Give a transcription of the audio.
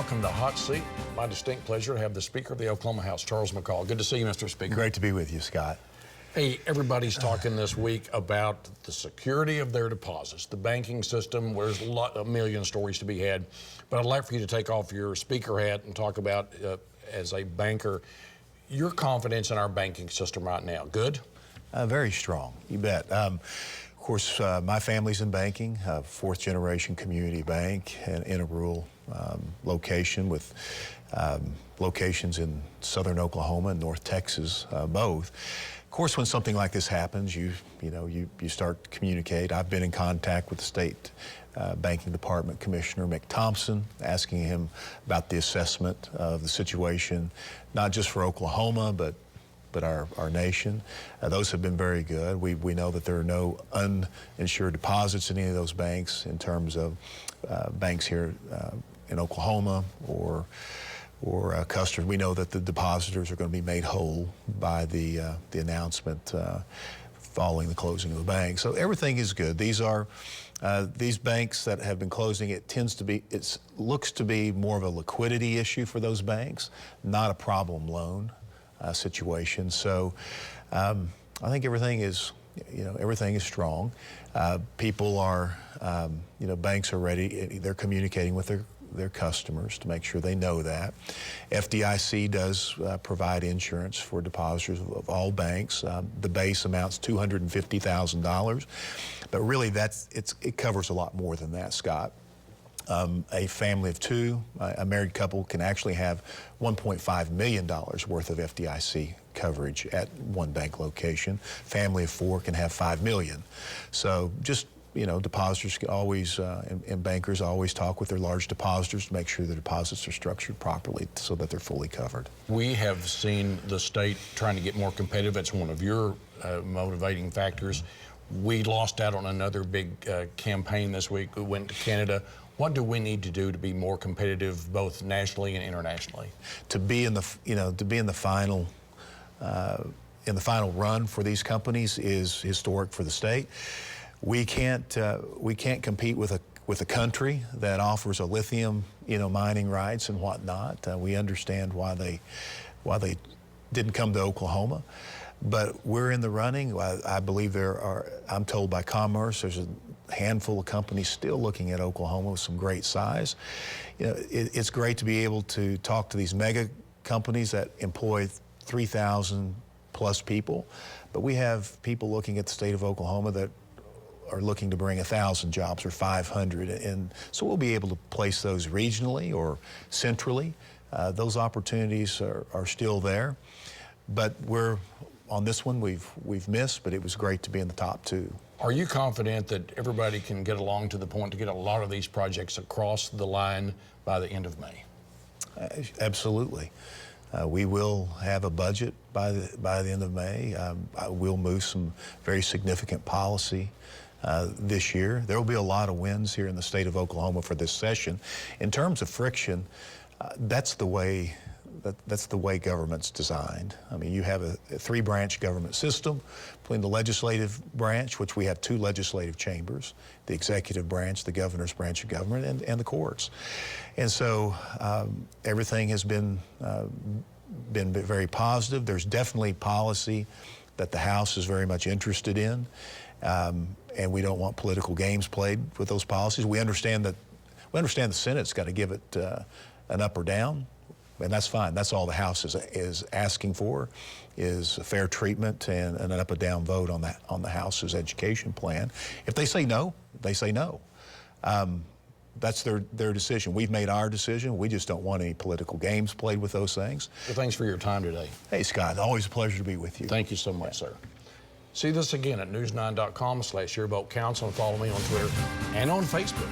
welcome to Hot Seat. My distinct pleasure to have the Speaker of the Oklahoma House, Charles McCall. Good to see you, Mr. Speaker. Great to be with you, Scott. Hey, everybody's talking this week about the security of their deposits, the banking system, where there's a million stories to be had. But I'd like for you to take off your speaker hat and talk about, as a banker, your confidence in our banking system right now. Good? Very strong, you bet. Of course, my family's in banking, fourth generation community bank in a rural location with locations in southern Oklahoma and North Texas, both. Of course, when something like this happens, you start to communicate. I've been in contact with the state banking department commissioner, Mick Thompson, asking him about the assessment of the situation, not just for Oklahoma, but our nation. Those have been very good. We know that there are no uninsured deposits in any of those banks in terms of banks here in Oklahoma or customers. We know that the depositors are going to be made whole by the announcement following the closing of the bank. So everything is good. These banks that have been closing, it looks to be more of a liquidity issue for those banks, not a problem loan situation. So I think everything is strong. People are, banks are ready. They're communicating with their customers to make sure they know that. FDIC does provide insurance for depositors of all banks. The base amounts $250,000, but really it covers a lot more than that, Scott. A family of two, a married couple, can actually have $1.5 million worth of FDIC coverage at one bank location. Family of four can have $5 million. So just, depositors can always, and bankers always talk with their large depositors to make sure the deposits are structured properly so that they're fully covered. We have seen the state trying to get more competitive. It's one of your motivating factors. We lost out on another big campaign this week. We went to Canada. What do we need to do to be more competitive, both nationally and internationally? To be in the final run for these companies is historic for the state. We can't compete with a country that offers a lithium mining rights and whatnot. We understand why they didn't come to Oklahoma. But we're in the running. I believe I'm told by Commerce, there's a handful of companies still looking at Oklahoma with some great size. It's great to be able to talk to these mega companies that employ 3,000 plus people, but we have people looking at the state of Oklahoma that are looking to bring 1,000 jobs or 500, and so we'll be able to place those regionally or centrally. Those opportunities are still there, but on this one, we've missed, but it was great to be in the top two. Are you confident that everybody can get along to the point to get a lot of these projects across the line by the end of May? Absolutely. We will have a budget by the end of May. We'll move some very significant policy this year. There will be a lot of wins here in the state of Oklahoma for this session. In terms of friction, that's the way government's designed. I mean, you have a three-branch government system between the legislative branch, which we have two legislative chambers, the executive branch, the governor's branch of government, and the courts. And so everything has been very positive. There's definitely policy that the House is very much interested in, and we don't want political games played with those policies. We understand the Senate's got to give it an up or down. And that's fine. That's all the House is asking for, is fair treatment and an up or down vote on the House's education plan. If they say no, they say no. That's their decision. We've made our decision. We just don't want any political games played with those things. Well, thanks for your time today. Hey, Scott, always a pleasure to be with you. Thank you so much, sir. See this again at news9.com/YourVoteCounts, and follow me on Twitter and on Facebook.